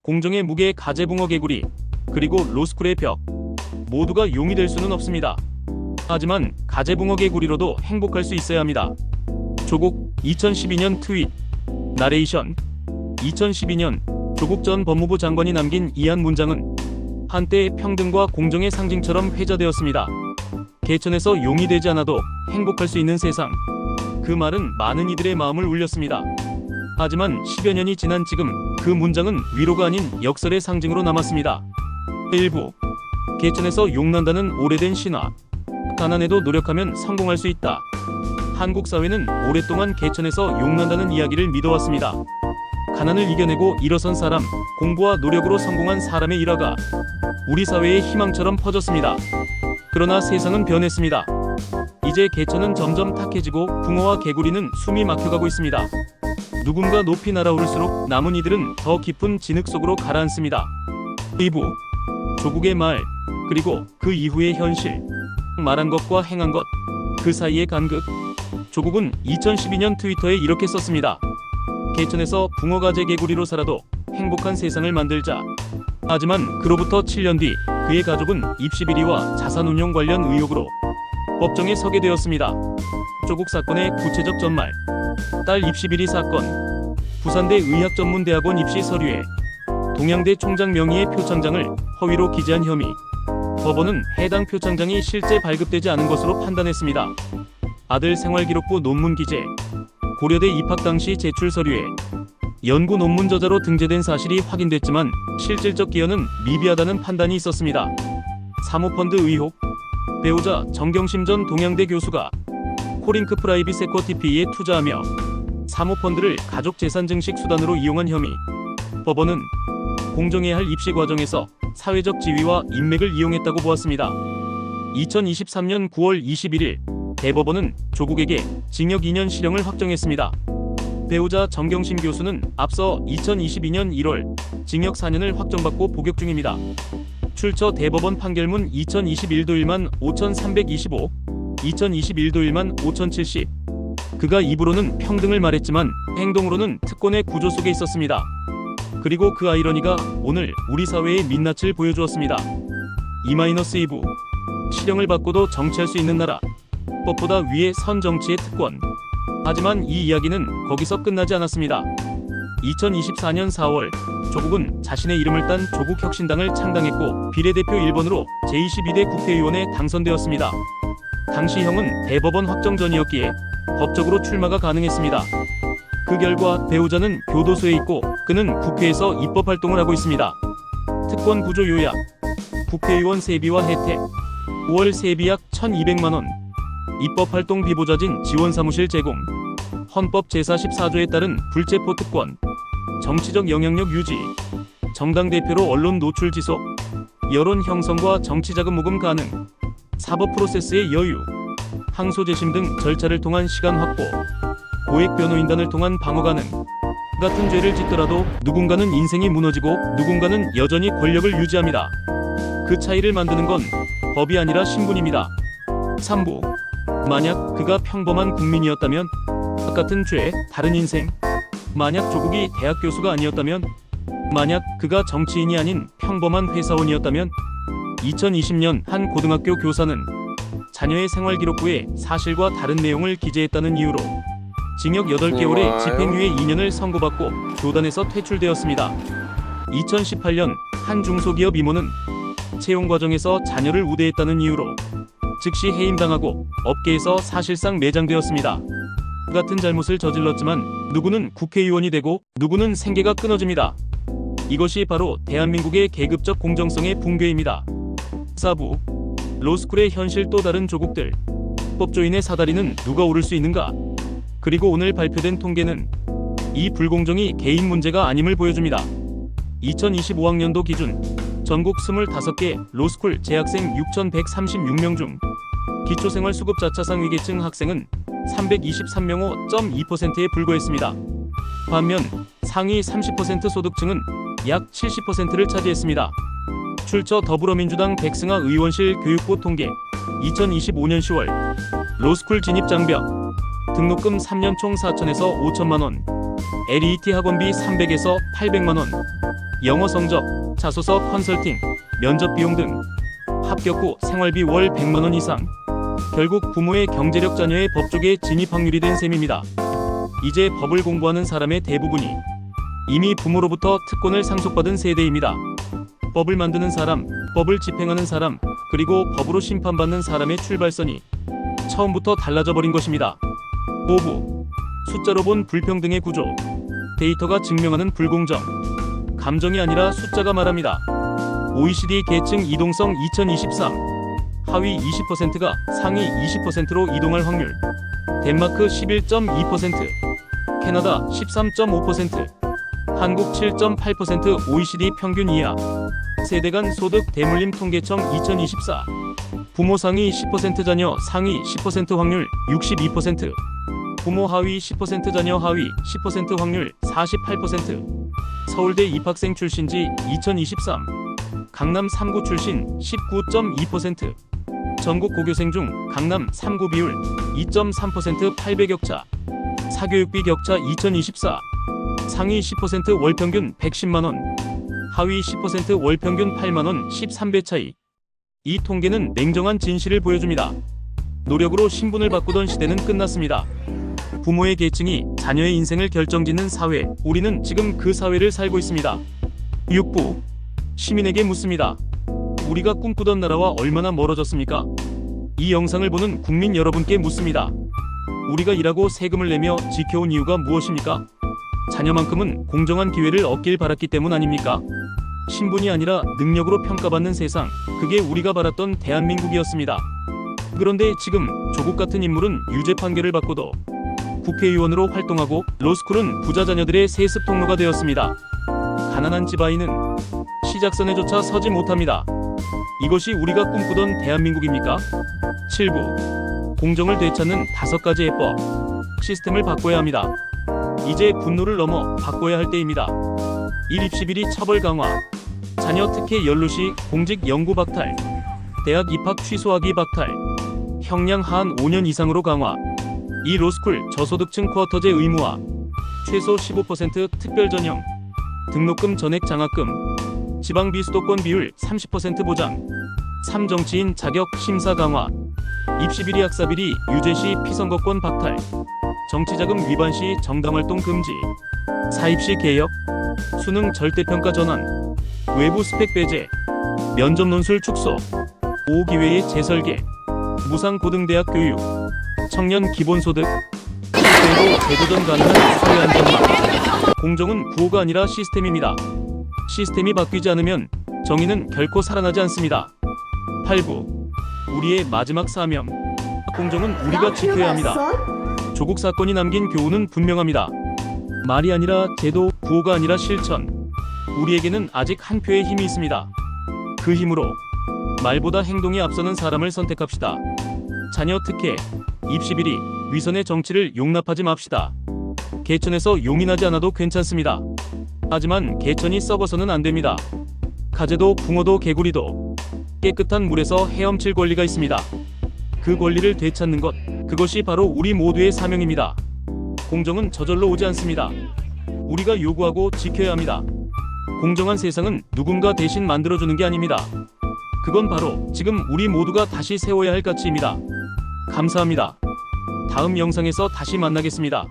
공정의 무게 가제붕어 개구리, 그리고 로스쿨의 벽 모두가 용이 될 수는 없습니다. 하지만 가제붕어 개구리로도 행복할 수 있어야 합니다. 조국 2012년 트윗 나레이션 2012년 조국 전 법무부 장관이 남긴 이 한 문장은 한때 평등과 공정의 상징처럼 회자되었습니다. 개천에서 용이 되지 않아도 행복할 수 있는 세상. 그 말은 많은 이들의 마음을 울렸습니다. 하지만 10여 년이 지난 지금 그 문장은 위로가 아닌 역설의 상징으로 남았습니다. 일부 개천에서 용난다는 오래된 신화. 가난해도 노력하면 성공할 수 있다. 한국 사회는 오랫동안 개천에서 용난다는 이야기를 믿어왔습니다. 가난을 이겨내고 일어선 사람, 공부와 노력으로 성공한 사람의 일화가 우리 사회의 희망처럼 퍼졌습니다. 그러나 세상은 변했습니다. 이제 개천은 점점 탁해지고 붕어와 개구리는 숨이 막혀가고 있습니다. 누군가 높이 날아오를수록 남은 이들은 더 깊은 진흙 속으로 가라앉습니다. 2부 조국의 말, 그리고 그 이후의 현실. 말한 것과 행한 것, 그 사이의 간극. 조국은 2012년 트위터에 이렇게 썼습니다. 개천에서 붕어가재 개구리로 살아도 행복한 세상을 만들자. 하지만 그로부터 7년 뒤 그의 가족은 입시 비리와 자산운용 관련 의혹으로 법정에 서게 되었습니다. 조국 사건의 구체적 전말. 딸 입시 비리 사건. 부산대 의학전문대학원 입시 서류에 동양대 총장 명의의 표창장을 허위로 기재한 혐의. 법원은 해당 표창장이 실제 발급되지 않은 것으로 판단했습니다. 아들 생활기록부 논문 기재. 고려대 입학 당시 제출 서류에 연구 논문 저자로 등재된 사실이 확인됐지만 실질적 기여는 미비하다는 판단이 있었습니다. 사모펀드 의혹. 배우자 정경심 전 동양대 교수가 코링크 프라이빗 에쿼티피에 투자하며 사모펀드를 가족 재산 증식 수단으로 이용한 혐의. 법원은 공정해야 할 입시 과정에서 사회적 지위와 인맥을 이용했다고 보았습니다. 2023년 9월 21일 대법원은 조국에게 징역 2년 실형을 확정했습니다. 배우자 정경심 교수는 앞서 2022년 1월 징역 4년을 확정받고 복역 중입니다. 출처 대법원 판결문 2021도 1만 5325, 2021도 1만 5070. 그가 입으로는 평등을 말했지만 행동으로는 특권의 구조 속에 있었습니다. 그리고 그 아이러니가 오늘 우리 사회의 민낯을 보여주었습니다. 2-2부 실형을 받고도 정치할 수 있는 나라. 법보다 위에 선 정치의 특권. 하지만 이 이야기는 거기서 끝나지 않았습니다. 2024년 4월 조국은 자신의 이름을 딴 조국혁신당을 창당했고 비례대표 1번으로 제22대 국회의원에 당선되었습니다. 당시 형은 대법원 확정 전이었기에 법적으로 출마가 가능했습니다. 그 결과 배우자는 교도소에 있고 그는 국회에서 입법활동을 하고 있습니다. 특권 구조 요약. 국회의원 세비와 혜택. 5월 세비 약 1,200만원. 입법활동 비보좌진 지원사무실 제공. 헌법 제4 14조에 따른 불체포 특권. 정치적 영향력 유지. 정당 대표로 언론 노출 지속. 여론 형성과 정치자금 모금 가능. 사법 프로세스의 여유. 항소 재심 등 절차를 통한 시간 확보. 고액 변호인단을 통한 방어 가능. 같은 죄를 짓더라도 누군가는 인생이 무너지고 누군가는 여전히 권력을 유지합니다. 그 차이를 만드는 건 법이 아니라 신분입니다. 3부 만약 그가 평범한 국민이었다면, 같은 죄, 다른 인생. 만약 조국이 대학 교수가 아니었다면, 만약 그가 정치인이 아닌 평범한 회사원이었다면. 2020년 한 고등학교 교사는 자녀의 생활기록부에 사실과 다른 내용을 기재했다는 이유로 징역 8개월에 집행유예 2년을 선고받고 교단에서 퇴출되었습니다. 2018년 한 중소기업 임원은 채용 과정에서 자녀를 우대했다는 이유로 즉시 해임당하고 업계에서 사실상 매장되었습니다. 같은 잘못을 저질렀지만 누구는 국회의원이 되고 누구는 생계가 끊어집니다. 이것이 바로 대한민국의 계급적 공정성의 붕괴입니다. 4부 로스쿨의 현실. 또 다른 조국들. 법조인의 사다리는 누가 오를 수 있는가? 그리고 오늘 발표된 통계는 이 불공정이 개인 문제가 아님을 보여줍니다. 2025학년도 기준 전국 25개 로스쿨 재학생 6,136명 중 기초생활수급 자차상위계층 학생은 323명 5.2%에 불과했습니다. 반면 상위 30% 소득층은 약 70%를 차지했습니다. 출처 더불어민주당 백승하 의원실 교육부 통계. 2025년 10월 로스쿨 진입 장벽. 등록금 3년 총 4천에서 5천만원. LET 학원비 300에서 800만원. 영어 성적, 자소서 컨설팅, 면접 비용 등 합격 후 생활비 월 100만 원 이상. 결국 부모의 경제력 자녀의 법조계에 진입 확률이 된 셈입니다. 이제 법을 공부하는 사람의 대부분이 이미 부모로부터 특권을 상속받은 세대입니다. 법을 만드는 사람, 법을 집행하는 사람, 그리고 법으로 심판받는 사람의 출발선이 처음부터 달라져 버린 것입니다. 5부. 숫자로 본 불평등의 구조. 데이터가 증명하는 불공정. 감정이 아니라 숫자가 말합니다. OECD 계층 이동성 2023. 하위 20%가 상위 20%로 이동할 확률. 덴마크 11.2%, 캐나다 13.5%, 한국 7.8%. OECD 평균 이하. 세대 간 소득 대물림 통계청 2024. 부모 상위 10% 자녀 상위 10% 확률 62%. 부모 하위 10% 자녀 하위 10% 확률 48%. 서울대 입학생 출신지 2023. 강남 3구 출신 19.2%. 전국 고교생 중 강남 3구 비율 2.3%. 800 격차. 사교육비 격차 2024. 상위 10% 월평균 110만원, 하위 10% 월평균 8만원 13배 차이. 이 통계는 냉정한 진실을 보여줍니다. 노력으로 신분을 바꾸던 시대는 끝났습니다. 부모의 계층이 자녀의 인생을 결정짓는 사회, 우리는 지금 그 사회를 살고 있습니다. 6부. 시민에게 묻습니다. 우리가 꿈꾸던 나라와 얼마나 멀어졌습니까? 이 영상을 보는 국민 여러분께 묻습니다. 우리가 일하고 세금을 내며 지켜온 이유가 무엇입니까? 자녀만큼은 공정한 기회를 얻길 바랐기 때문 아닙니까? 신분이 아니라 능력으로 평가받는 세상, 그게 우리가 바랐던 대한민국이었습니다. 그런데 지금 조국 같은 인물은 유죄 판결을 받고도 국회의원으로 활동하고 로스쿨은 부자 자녀들의 세습 통로가 되었습니다. 가난한 집 아이는 시작선에조차 서지 못합니다. 이것이 우리가 꿈꾸던 대한민국입니까? 7부. 공정을 되찾는 5가지 해법. 시스템을 바꿔야 합니다. 이제 분노를 넘어 바꿔야 할 때입니다. 1. 입시 비리 처벌 강화. 자녀 특혜 연루 시 공직 연구 박탈. 대학 입학 취소하기 박탈. 형량 하한 5년 이상으로 강화. 2. 로스쿨 저소득층 쿼터제 의무화. 최소 15% 특별 전형. 등록금 전액 장학금. 지방 비수도권 비율 30% 보장. 3. 정치인 자격 심사 강화. 입시 비리 학사 비리 유죄 시 피선거권 박탈. 정치자금 위반 시 정당활동 금지. 4. 입시 개혁. 수능 절대평가 전환. 외부 스펙 배제. 면접 논술 축소. 5. 기회의 재설계. 무상 고등대학 교육. 청년 기본소득. 실제로 재도전 가능한 사회 안전망. 공정은 구호가 아니라 시스템입니다. 시스템이 바뀌지 않으면 정의는 결코 살아나지 않습니다. 8부. 우리의 마지막 사명. 공정은 우리가 지켜야 합니다. 조국 사건이 남긴 교훈은 분명합니다. 말이 아니라 제도, 구호가 아니라 실천. 우리에게는 아직 한 표의 힘이 있습니다. 그 힘으로 말보다 행동이 앞서는 사람을 선택합시다. 자녀 특혜, 입시 비리, 위선의 정치를 용납하지 맙시다. 개천에서 용이 나지 않아도 괜찮습니다. 하지만 개천이 썩어서는 안 됩니다. 가재도 붕어도 개구리도 깨끗한 물에서 헤엄칠 권리가 있습니다. 그 권리를 되찾는 것, 그것이 바로 우리 모두의 사명입니다. 공정은 저절로 오지 않습니다. 우리가 요구하고 지켜야 합니다. 공정한 세상은 누군가 대신 만들어주는 게 아닙니다. 그건 바로 지금 우리 모두가 다시 세워야 할 가치입니다. 감사합니다. 다음 영상에서 다시 만나겠습니다.